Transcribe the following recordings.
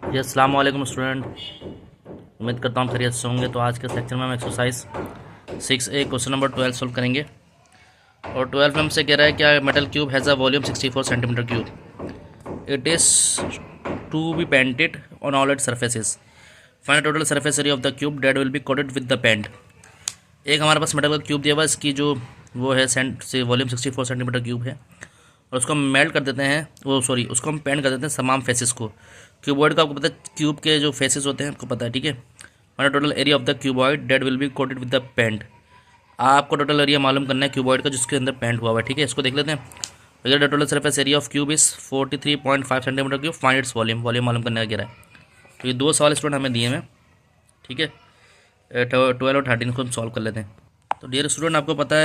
जी अस्सलाम वालेकुम स्टूडेंट। उम्मीद करता हूँ खैरियत से होंगे। तो आज के सेक्शन में हम exercise 6A question number 12 solve करेंगे। और 12 में हमसे कह रहा है क्या metal cube has a volume 64 centimetre cube. It is to be painted on all it surfaces. Find total surface area of the cube that will be coated with the paint. एक हमारे पास मेटल का cube दिया हुआ है, इसकी जो वो है वॉल्यूम 64 सेंटीमीटर क्यूब है, और उसको हम मेल्ट कर देते हैं, उसको हम पेंट कर देते हैं तमाम फेसेस को। क्यूबॉइड का आपको पता है, क्यूब के जो फेसेस होते हैं आपको पता है, ठीक है। हमारा total area of the cuboid that will be coated with the paint. आपको टोटल एरिया मालूम करना है क्यूबॉइड का जिसके अंदर पेंट हुआ हुआ है, ठीक है। इसको देख लेते हैं। अगर the total surface area of cube is 43.5 centimetre cube, find its volume. Volume मालूम करने का कह रहा है। तो ये दो सवाल स्टूडेंट हमें दिए हैं, ठीक है। 12 और 13 को हम सॉल्व कर लेते हैं। तो डियर स्टूडेंट आपको पता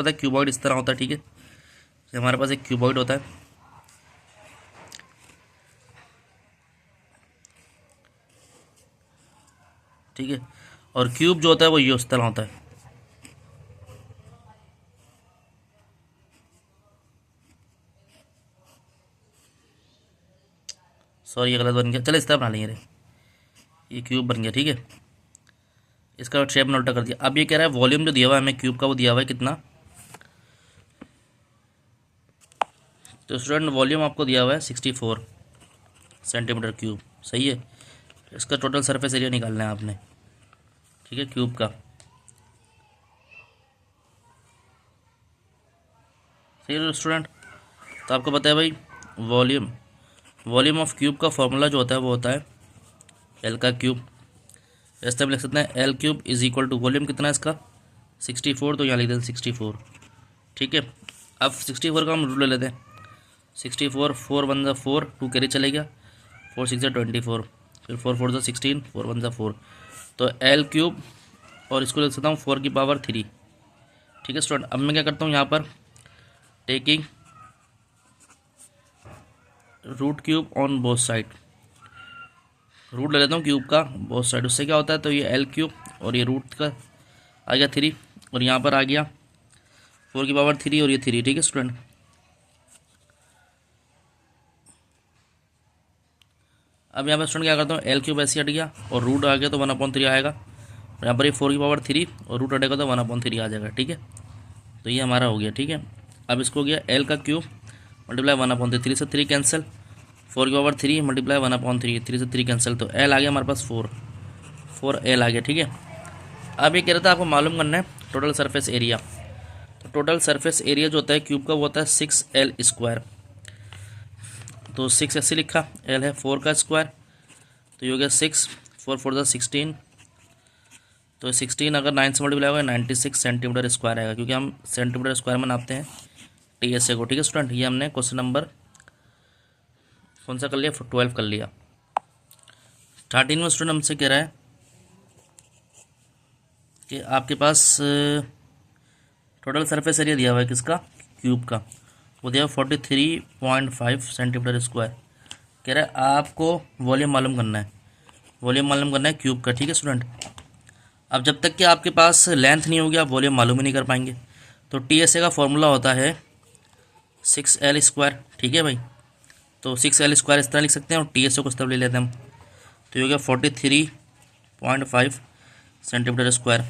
है क्यूबॉइड इस तरह होता है, ठीक है। हमारे पास एक क्यूबॉइड होता है, ठीक है। और क्यूब जो होता है वो ये उस तरह होता है। सॉरी ये गलत बन गया, चलो इस तरह बना लेंगे। ये क्यूब बन गया, ठीक है। इसका शेप में उल्टा कर दिया। अब ये कह रहा है वॉल्यूम जो दिया हुआ है हमें क्यूब का, वो दिया हुआ है कितना। तो स्टूडेंट वॉल्यूम आपको दिया हुआ है 64 सेंटीमीटर क्यूब, सही है। इसका टोटल सरफेस एरिया निकालना है आपने, ठीक है, क्यूब का। सही है स्टूडेंट। तो आपको पता है भाई वॉल्यूम ऑफ क्यूब का फॉर्मूला जो होता है वो होता है एल का क्यूब। इस तरह लिख सकते हैं L cube is equal to volume कितना है इसका 64, तो यहाँ लिख देते हैं 64, ठीक है। अब 64 का हम रूट ले लेते हैं। 64 4 1 ज़ा 4, 2 कैरी चले गया, 4 6 ज़ा 24, फिर 4 4 ज़ा 16, 4 1 ज़ा 4। तो एल क्यूब, और इसको लिख सकता हूँ 4 की पावर 3, ठीक है स्टूडेंट। अब मैं क्या करता हूँ यहाँ पर taking root cube on both side, root ले लेता हूँ क्यूब का बोथ साइड। उससे क्या होता है, तो ये एल क्यूब और ये रूट का आ गया 3, और यहाँ पर आ गया 4 की पावर 3 और ये 3, ठीक है स्टूडेंट। अब यहाँ पर स्टूडेंट क्या करता हूँ, एल क्यूब ऐसे हट गया और रूट आ गया तो 1/3 आएगा, और यहाँ पर ये 4 की पावर 3 और रूट हटेगा तो 1/3 आ जाएगा, ठीक है। तो ये हमारा हो गया, ठीक है। अब इसको हो गया एल का क्यूब मल्टीप्लाई 1/3, 3 से 3 कैंसिल, 4 की पावर 3 मल्टीप्लाई 1/3, 3 से 3 कैंसिल, तो एल आ गया हमारे पास 4 एल आ गया, ठीक है। अब ये कह रहा था आपको मालूम करना है टोटल सरफेस एरिया। तो टोटल सरफेस एरिया जो होता है क्यूब का वो होता है 6L²। तो 6 ऐसे लिखा, एल है 4 का स्क्वायर, तो ये हो गया 6, 4 4 ज़ा 16, तो 16 अगर 9 से मल्टीप्लाई होगा 96 सेंटीमीटर स्क्वायर आएगा, क्योंकि हम सेंटीमीटर स्क्वायर में नापते हैं TSA को, ठीक है स्टूडेंट। ये हमने क्वेश्चन नंबर कौन सा कर लिया, 12 कर लिया। 13 में स्टूडेंट हमसे कह रहा है कि आपके पास टोटल सरफेस एरिया दिया हुआ है किसका, क्यूब का, वो दिया हुआ 43.5 सेंटीमीटर स्क्वायर। कह रहा है आपको वॉल्यूम मालूम करना है, वॉल्यूम मालूम करना है क्यूब का, ठीक है स्टूडेंट। अब जब तक कि आपके पास लेंथ नहीं होगी आप वॉल्यूम मालूम ही नहीं कर पाएंगे। तो TSA का फॉर्मूला होता है 6L², ठीक है भाई। तो 6L² इस तरह लिख सकते हैं और TSA को इस तरह ले लेते हैं हम। तो ये हो गया 43.5 सेंटीमीटर स्क्वायर।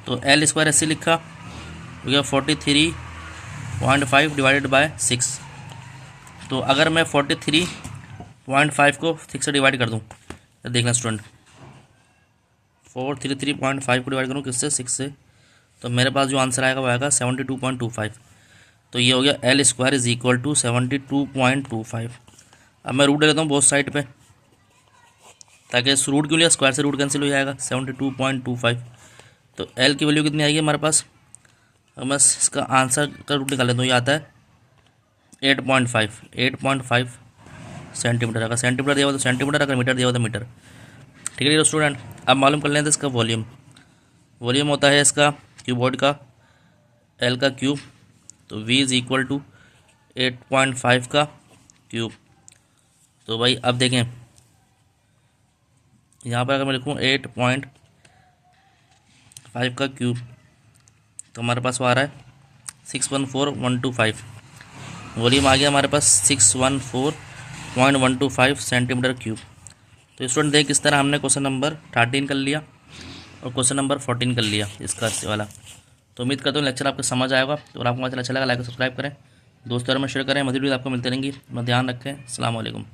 तो L² ऐसे लिखा, हो गया 43.5 डिवाइडेड बाय 6। तो अगर मैं 43.5 को 6 से डिवाइड कर दूँ तो देखना स्टूडेंट, 433.5 को डिवाइड करूँ किससे, 6 से, तो मेरे पास जो आंसर आएगा वो आएगा 72.25। तो ये हो गया L² इज इक्वल टू 72.25। अब मैं रूट ले लेता हूँ बोथ साइड पे, ताकि इस रूट क्यों लिया, स्क्वायर से रूट कैंसिल हो जाएगा, 72.25। तो L की वैल्यू कितनी आएगी हमारे पास। अब मैं इसका आंसर का रूट निकाल लेता हूँ, ये आता है 8.5 सेंटीमीटर। अगर सेंटीमीटर दिया हुआ तो सेंटीमीटर, अगर मीटर दिया हुआ तो मीटर, ठीक है स्टूडेंट। अब मालूम कर लेते हैं इसका वॉल्यूम। वॉल्यूम होता है इसका क्यूबॉइड का एल का क्यूब, तो V इज़ इक्वल टू 8.5 का क्यूब। तो भाई अब देखें यहाँ पर अगर मैं लिखूँ 8.5 का क्यूब, तो हमारे पास वो आ रहा है 614,125। वॉल्यूम आ गया हमारे पास 614,125 0.125 सेंटीमीटर क्यूब। तो स्टूडेंट देख किस तरह हमने क्वेश्चन नंबर 13 कर लिया और क्वेश्चन नंबर 14 कर लिया इसका वाला। तो उम्मीद करता हूँ लेक्चर आपको समझ आएगा। तो आपको अच्छा लगा लाइक सब्सक्राइब करें, दोस्तों में शेयर करें, मज़ीद वीडियो आपको मिलते रहेंगी। अपना ध्यान रखें। अस्सलाम वालेकुम।